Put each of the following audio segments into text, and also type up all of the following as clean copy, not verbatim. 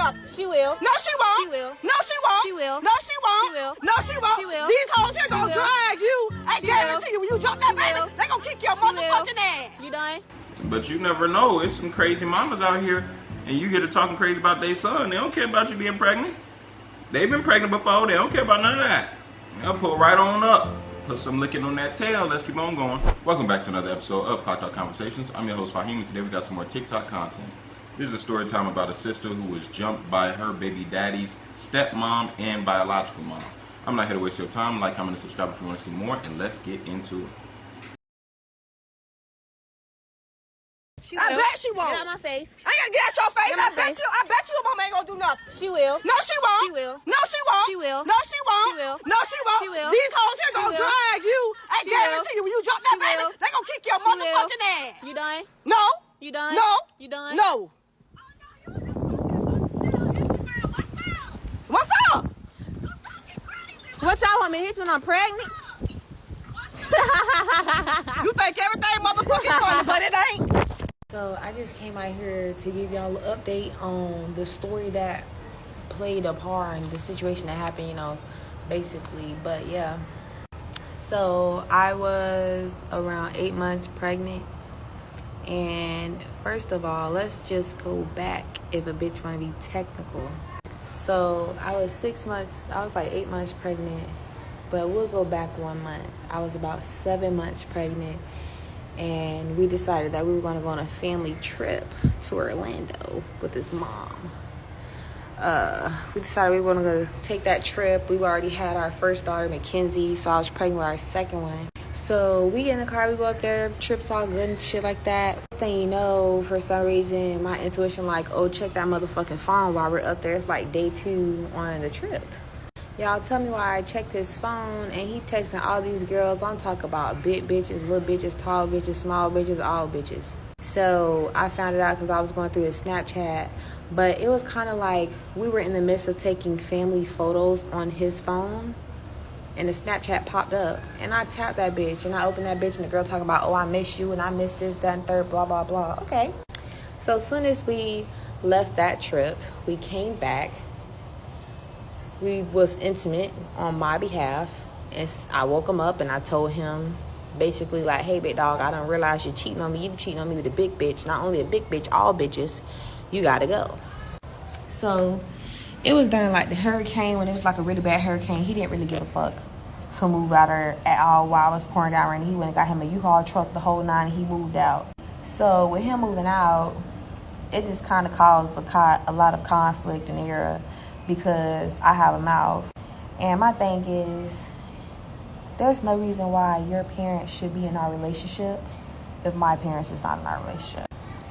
nothing. She will. No, she won't. She will. No, she won't. She will. No, she won't. She will. No, she won't. She will. These hoes here gonna will. drag you. I She guarantee you, when you drop that She baby, will. they gonna kick your She will. motherfucking ass. You done? But you never know. It's some crazy mamas out here, and you get to talking crazy about their son. They don't care about you being pregnant. They've been pregnant before. They don't care about none of that. They'll pull right on up. Put some licking on that tail. Let's keep on going. Welcome back to another episode of Clocked Out Conversations. I'm your host, Fahim, and today we got some more TikTok content. This is a story time about a sister who was jumped by her baby daddy's stepmom and biological mom. I'm not here to waste your time. Like, comment, and subscribe if you want to see more, and let's get into it. I bet she won't. Get out my face. I ain't gonna get out your face. Get out my face. I bet you your mama ain't gonna do nothing. She will. No, she won't. She will. No, she won't. She will. No, she won't. She will. No, she won't. She will. These hoes here She gonna will. drag you. I She guarantee you, when you drop that She baby, will. they gonna kick your She will. motherfucking ass. You done? No. You done? No. You done? No. What's up? What y'all want me to hit you when I'm pregnant? You think everything motherfucking funny, but it ain't. So I just came out here to give y'all an update on the story that played a part in the situation that happened, basically. But yeah. So I was around 8 months pregnant. And first of all, let's just go back if a bitch want to be technical. So I was 8 months pregnant. But we'll go back 1 month. I was about 7 months pregnant. And we decided that we were going to go on a family trip to Orlando with his mom. We decided we were going to go take that trip. We already had our first daughter, Mackenzie, so I was pregnant with our second one. So we get in the car, we go up there, trip's all good and shit like that. Next thing you know, for some reason, my intuition check that motherfucking phone while we're up there. It's like day 2 on the trip. Y'all tell me why I checked his phone and he texting all these girls. I'm talking about big bitches, little bitches, tall bitches, small bitches, all bitches. So I found it out because I was going through his Snapchat. But it was kind of like we were in the midst of taking family photos on his phone. And the Snapchat popped up. And I tapped that bitch. And I opened that bitch and the girl talking about, oh, I miss you and I miss this, that, and third, blah, blah, blah. Okay. So as soon as we left that trip, we came back. We was intimate on my behalf, and I woke him up and I told him basically hey, big dog, I don't realize you're cheating on me. You cheating on me with a big bitch. Not only a big bitch, all bitches. You gotta go. So it was during the hurricane, when it was a really bad hurricane. He didn't really give a fuck to move out there at all while I was pouring down rain. He went and got him a U-Haul truck, the whole 9, and he moved out. So with him moving out, it just kind of caused a lot of conflict in the area. Because I have a mouth. And my thing is, there's no reason why your parents should be in our relationship if my parents is not in our relationship.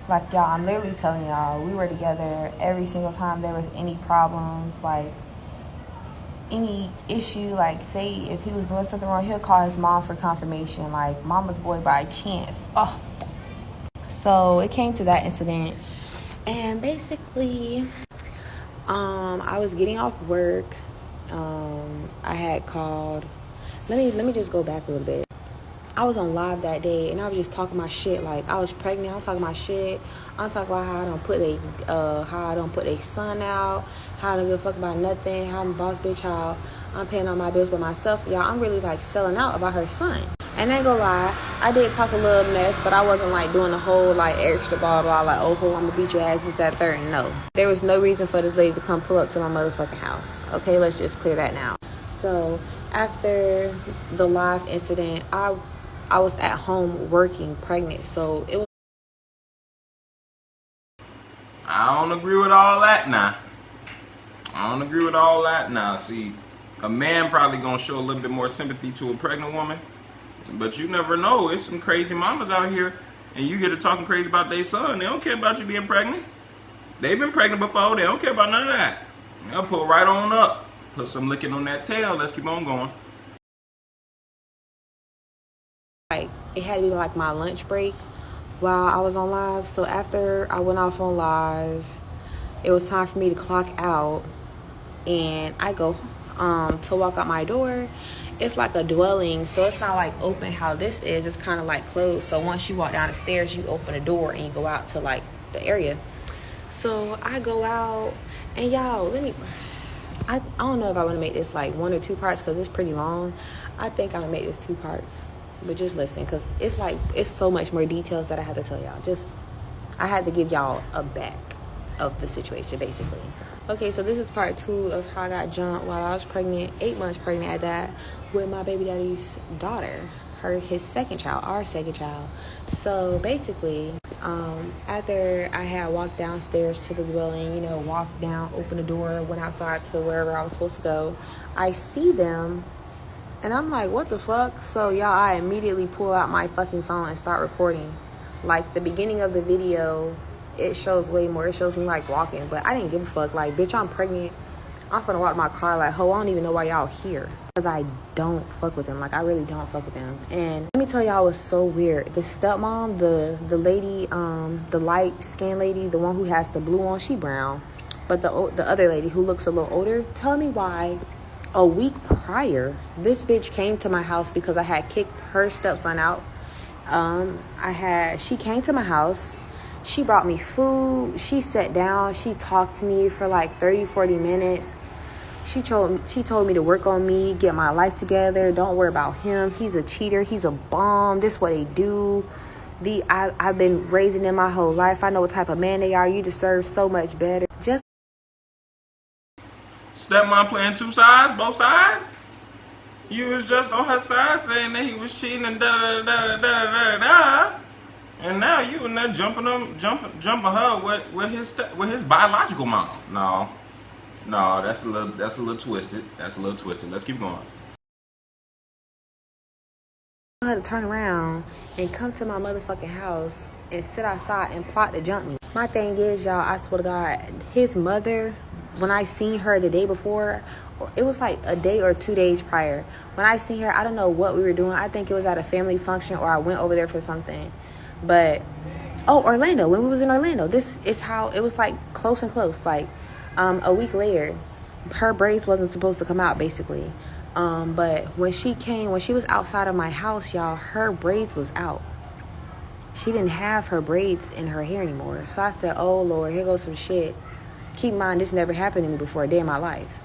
Y'all, I'm literally telling y'all, we were together every single time there was any problems, any issue, say if he was doing something wrong, he'll call his mom for confirmation, mama's boy by chance. Oh. So it came to that incident. And basically, I was getting off work. I had called. Let me just go back a little bit. I was on live that day, and I was just talking my shit. I was pregnant. I'm talking my shit. I'm talking about how I don't put a son out. How I don't give a fuck about nothing. How I'm a boss bitch. How I'm paying all my bills by myself. Y'all, I'm really selling out about her son. And I ain't gonna lie, I did talk a little mess, but I wasn't doing the whole extra blah blah I'm gonna beat your ass, this, that, third. No. There was no reason for this lady to come pull up to my motherfucking house. Okay, let's just clear that now. So after the live incident, I was at home working pregnant, so it was. I don't agree with all that now. See, a man probably gonna show a little bit more sympathy to a pregnant woman. But you never know. It's some crazy mamas out here, and you get to talking crazy about their son. They don't care about you being pregnant. They've been pregnant before. They don't care about none of that. They'll pull right on up. Put some licking on that tail. Let's keep on going. It had to be my lunch break while I was on live. So after I went off on live, it was time for me to clock out. And I go to walk out my door. It's a dwelling, so it's not open how this is. It's kind of closed. So once you walk down the stairs, you open the door and you go out to the area. So I go out And y'all, I don't know if I want to make this like 1 or 2 parts because it's pretty long. I think I'm gonna make this 2 parts, but just listen, because it's so much more details that I have to tell y'all. I had to give y'all a back of the situation, basically. Okay, so this is part 2 of how I got jumped while I was pregnant, 8 months pregnant at that, with my baby daddy's daughter, his second child, our second child. So basically, after I had walked downstairs to the dwelling, walked down, opened the door, went outside to wherever I was supposed to go, I see them, and I'm like, what the fuck? So y'all, I immediately pull out my fucking phone and start recording. Like, the beginning of the video, it shows way more. It shows me like walking, but I didn't give a fuck. Like, bitch, I'm pregnant. I'm finna walk my car like, ho, I don't even know why y'all here. Because I don't fuck with them. Like, I really don't fuck with them. And let me tell y'all, it was so weird. The stepmom, the lady, the light skinned lady, the one who has the blue on, she brown. But the other lady who looks a little older, tell me why a week prior, this bitch came to my house because I had kicked her stepson out. She came to my house. She brought me food. She sat down. She talked to me for like 30-40 minutes. She told me to work on me, get my life together. Don't worry about him. He's a cheater. He's a bum. This is what they do. I've been raising them my whole life. I know what type of man they are. You deserve so much better. Just Stepmom playing 2 sides, both sides. You was just on her side saying that he was cheating and da da da da da da da. And now you in there jumping her with his biological mom. No, that's a little twisted. Let's keep going. I had to turn around and come to my motherfucking house and sit outside and plot to jump me. My thing is, y'all, I swear to God, his mother, when I seen her the day before, it was like a day or 2 days prior. When I seen her, I don't know what we were doing. I think it was at a family function or I went over there for something. But, Orlando, when we was in Orlando, this is how, it was like close and close. Like, a week later, her braids wasn't supposed to come out, basically. But when she was outside of my house, y'all, her braids was out. She didn't have her braids in her hair anymore. So I said, oh, Lord, here goes some shit. Keep in mind, this never happened to me before a day in my life.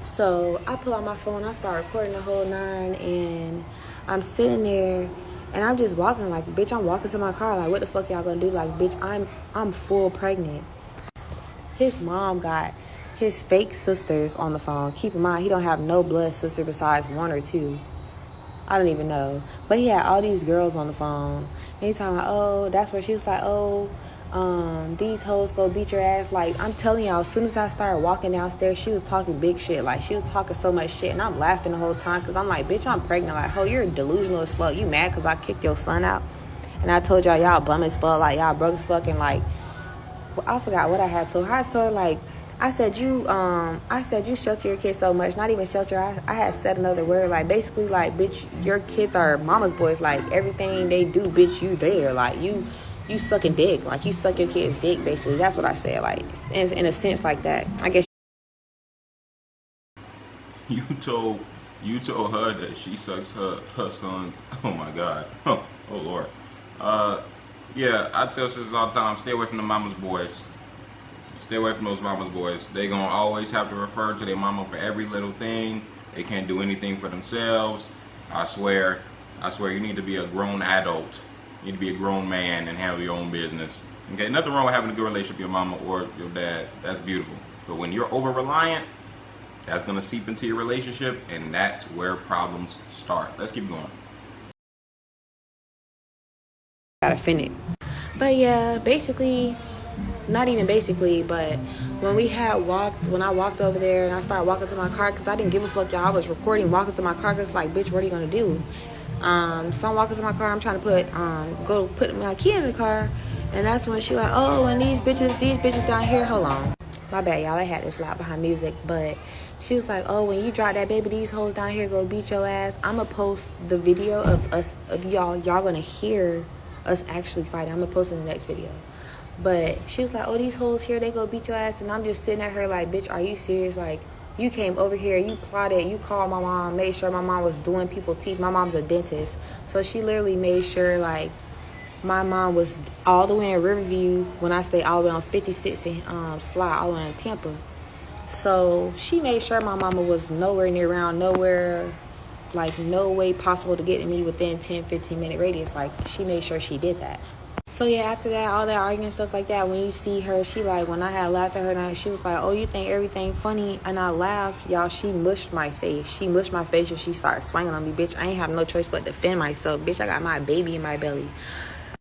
So I pull out my phone, I start recording the whole 9, and I'm sitting there, and I'm just walking like, bitch, I'm walking to my car. Like, what the fuck y'all gonna do? Like, bitch, I'm full pregnant. His mom got his fake sisters on the phone. Keep in mind, he don't have no blood sister besides 1 or 2. I don't even know. But he had all these girls on the phone. And he talking about, that's where she was like, these hoes go beat your ass. Like, I'm telling y'all, as soon as I started walking downstairs, she was talking big shit. Like, she was talking so much shit, and I'm laughing the whole time because I'm like, bitch, I'm pregnant. Like, ho, you're delusional as fuck. You mad because I kicked your son out? And I told y'all bum as fuck. Like, y'all broke as fuck. And like, I forgot what I had told her. I told her, like, I said you shelter your kids so much. Not even shelter. I had said another word. Like, basically, like, bitch, your kids are mama's boys. Like, everything they do, bitch, you there. Like, you sucking dick. Like, you suck your kid's dick, basically. That's what I said. Like, in a sense like that. I guess. You told her that she sucks her sons. Oh my God. Oh Lord. Yeah, I tell sisters all the time, stay away from the mama's boys. Stay away from those mama's boys. They gonna always have to refer to their mama for every little thing. They can't do anything for themselves. I swear, you need to be a grown adult. You need to be a grown man and handle your own business. Okay, nothing wrong with having a good relationship with your mama or your dad. That's beautiful. But when you're over-reliant, that's gonna seep into your relationship, and that's where problems start. Let's keep going. Gotta finish. But yeah, basically, not even basically, but when I walked over there and I started walking to my car, because I didn't give a fuck, y'all. I was recording, walking to my car, because like, bitch, what are you gonna do? So I'm walking to my car, I'm trying to put my key in the car, and that's when she like, and these bitches down here, hold on. My bad, y'all, I had this loud behind music, but she was like, when you drop that baby, these hoes down here go beat your ass. I'ma post the video of y'all gonna hear us actually fighting. I'm gonna post in the next video. But she was like, these hoes here, they go beat your ass. And I'm just sitting at her like, bitch, are you serious? Like, you came over here, you plotted, you called my mom, made sure my mom was doing people's teeth. My mom's a dentist. So she literally made sure, like, my mom was all the way in Riverview when I stayed all the way on 56 and Sly, all the way in Tampa. So she made sure my mama was nowhere near around, nowhere, like no way possible to get to me within 10-15 minute radius. Like she made sure she did that. So yeah, after that, all that arguing stuff like that, when you see her, she like, when I had laughed at her, she was like, oh, you think everything funny? And I laughed. Y'all, she mushed my face. She mushed my face and she started swinging on me. Bitch, I ain't have no choice but to defend myself. Bitch, I got my baby in my belly.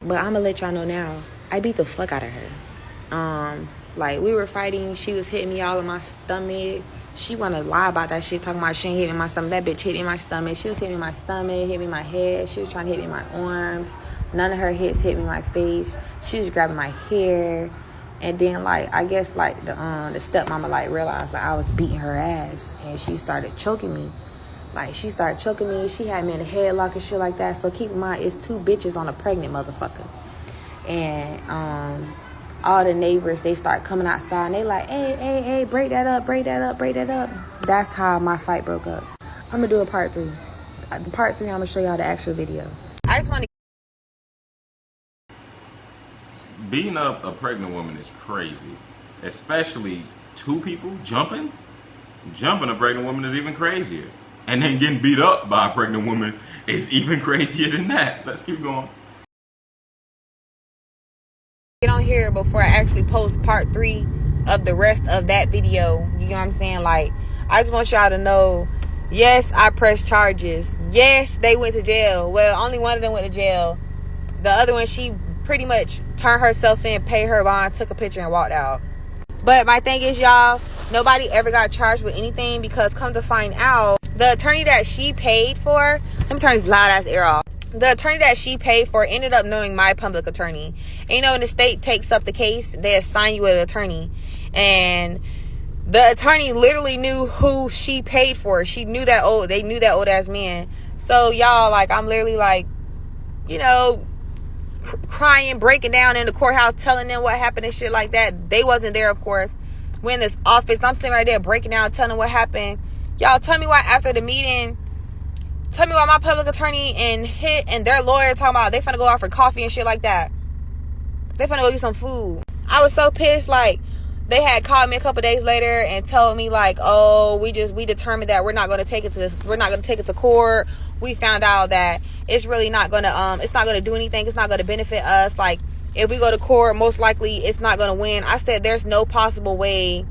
But I'm gonna let y'all know now, I beat the fuck out of her. Like, we were fighting. She was hitting me all in my stomach. She wanna lie about that shit, talking about she ain't hit me in my stomach. That bitch hit me in my stomach. She was hitting me in my stomach, hit me in my head. She was trying to hit me in my arms. None of her hits hit me in my face. She was grabbing my hair. And then, like, I guess, like, the stepmama, like, realized that I was beating her ass. And she started choking me. Like, she started choking me. She had me in a headlock and shit like that. So keep in mind, it's 2 bitches on a pregnant motherfucker. And, all the neighbors, they start coming outside and they like, hey, break that up. That's how my fight broke up. I'm gonna do a part 3. The part 3, I'm gonna show y'all the actual video. I just want to. Beating up a pregnant woman is crazy, especially 2 people jumping. Jumping a pregnant woman is even crazier, and then getting beat up by a pregnant woman is even crazier than that. Let's keep going. Get on here before I actually post part 3 of the rest of that video. You know what I'm saying? Like, I just want y'all to know, yes, I pressed charges. Yes, they went to jail. Well, only one of them went to jail. The other one, she pretty much turned herself in, paid her bond, took a picture, and walked out. But my thing is, y'all, nobody ever got charged with anything, because come to find out, the attorney that she paid for, let me turn this loud ass air off. The attorney that she paid for ended up knowing my public attorney. And you know, when the state takes up the case, they assign you an attorney. And the attorney literally knew who she paid for. They knew that old ass man. So y'all, like, I'm literally like, you know, crying, breaking down in the courthouse, telling them what happened and shit like that. They wasn't there, of course. We're in this office. I'm sitting right there breaking down, telling them what happened. Y'all, tell me why after the meeting, tell me why my public attorney and their lawyer talking about they finna go out for coffee and shit like that. They finna go get some food. I was so pissed. Like, they had called me a couple days later and told me like, oh, we determined that we're not gonna take it to court. We found out that it's really not gonna it's not gonna do anything. It's not gonna benefit us. Like, if we go to court, most likely it's not gonna win. I said there's no possible way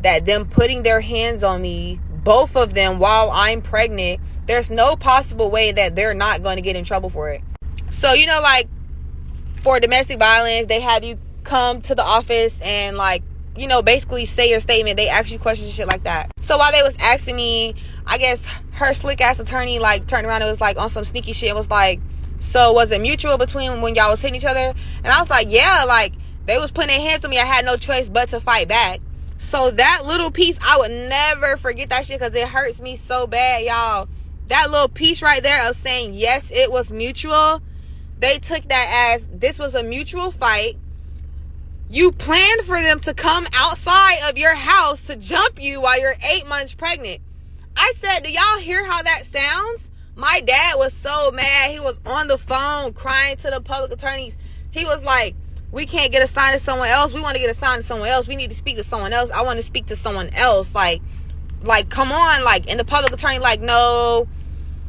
that them putting their hands on me, both of them, while I'm pregnant, there's no possible way that they're not going to get in trouble for it. So, you know, like, for domestic violence, they have you come to the office and, like, you know, basically say your statement. They ask you questions and shit like that. So while they was asking me, I guess her slick ass attorney, like, turned around and was like on some sneaky shit. It was like, so was it mutual between when y'all was hitting each other? And I was like, yeah, like, they was putting their hands on me. I had no choice but to fight back. So that little piece, I would never forget that shit, because it hurts me so bad, y'all. That little piece right there of saying, yes, it was mutual. They took that as this was a mutual fight. You planned for them to come outside of your house to jump you while you're 8 months pregnant. I said, do y'all hear how that sounds? My dad was so mad. He was on the phone crying to the public attorneys. He was like, we can't get assigned to someone else. We want to get assigned to someone else. We need to speak to someone else. I want to speak to someone else. Like, come on. Like, and the public attorney, like, no,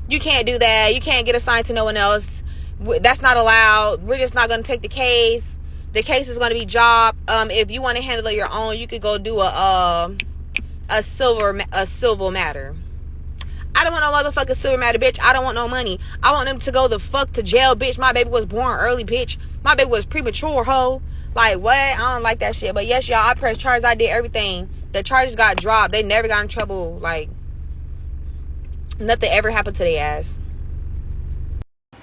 you can't do that. You can't get assigned to no one else. That's not allowed. We're just not going to take the case. The case is going to be dropped. If you want to handle it your own, you could go do a civil matter. I don't want no motherfucking silver matter, bitch. I don't want no money. I want them to go the fuck to jail, bitch. My baby was born early, bitch. My baby was premature, ho. Like, what? I don't like that shit. But yes, y'all, I pressed charges. I did everything. The charges got dropped. They never got in trouble. Like, nothing ever happened to their ass.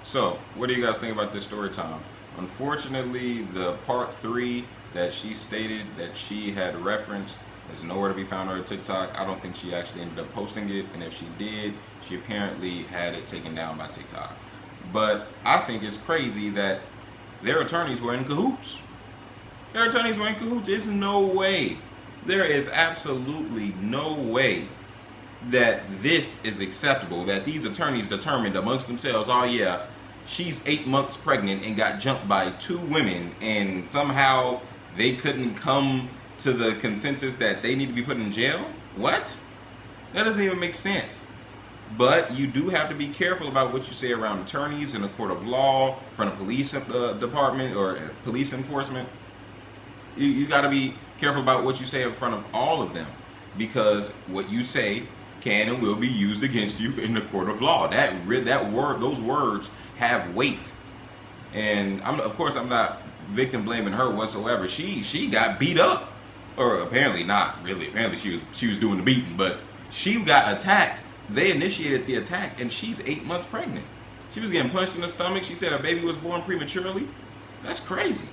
So, what do you guys think about this story time? Unfortunately, the part 3 that she stated that she had referenced is nowhere to be found on her TikTok. I don't think she actually ended up posting it, and if she did, she apparently had it taken down by TikTok. But I think it's crazy that their attorneys were in cahoots. There's no way. There is absolutely no way that this is acceptable, that these attorneys determined amongst themselves, oh yeah, she's 8 months pregnant and got jumped by 2 women, and somehow they couldn't come to the consensus that they need to be put in jail? What? That doesn't even make sense. But you do have to be careful about what you say around attorneys in a court of law, in front of police department or police enforcement. You got to be careful about what you say in front of all of them, because what you say can and will be used against you in the court of law. Those words have weight. And of course I'm not victim blaming her whatsoever. She got beat up, or apparently not really. Apparently she was doing the beating, but she got attacked. They initiated the attack, and she's 8 months pregnant. She was getting punched in the stomach. She said her baby was born prematurely. That's crazy.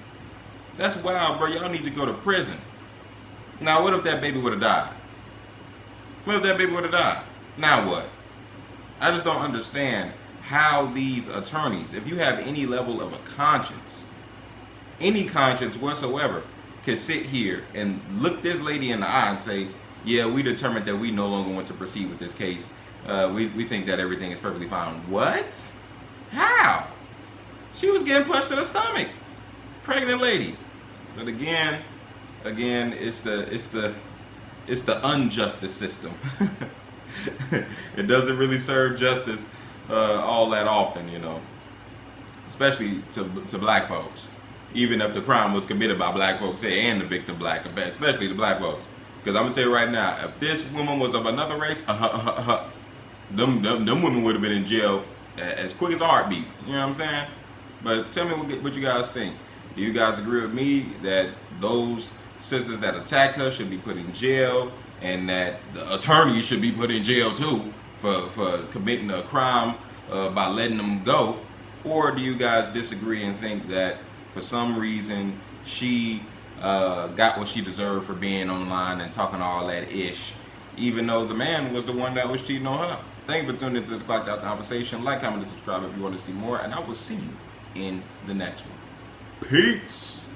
That's wild, bro. Y'all need to go to prison. Now, what if that baby would have died? What if that baby would have died? Now what? I just don't understand how these attorneys, if you have any level of a conscience, any conscience whatsoever, can sit here and look this lady in the eye and say, yeah, we determined that we no longer want to proceed with this case. We think that everything is perfectly fine. What? How? She was getting punched in the stomach. Pregnant lady. But again, it's the unjustice system. It doesn't really serve justice all that often, you know. Especially to black folks. Even if the crime was committed by black folks, say, and the victim black, especially the black folks. Because I'm going to tell you right now, if this woman was of another race, them women would have been in jail as quick as a heartbeat. You know what I'm saying? But tell me what you guys think. Do you guys agree with me that those sisters that attacked her should be put in jail, and that the attorneys should be put in jail too for committing a crime by letting them go? Or do you guys disagree and think that for some reason she got what she deserved for being online and talking all that ish, even though the man was the one that was cheating on her? Thank you for tuning into this Clocked Out Conversation. Like, comment, and subscribe if you want to see more, and I will see you in the next one. Peace.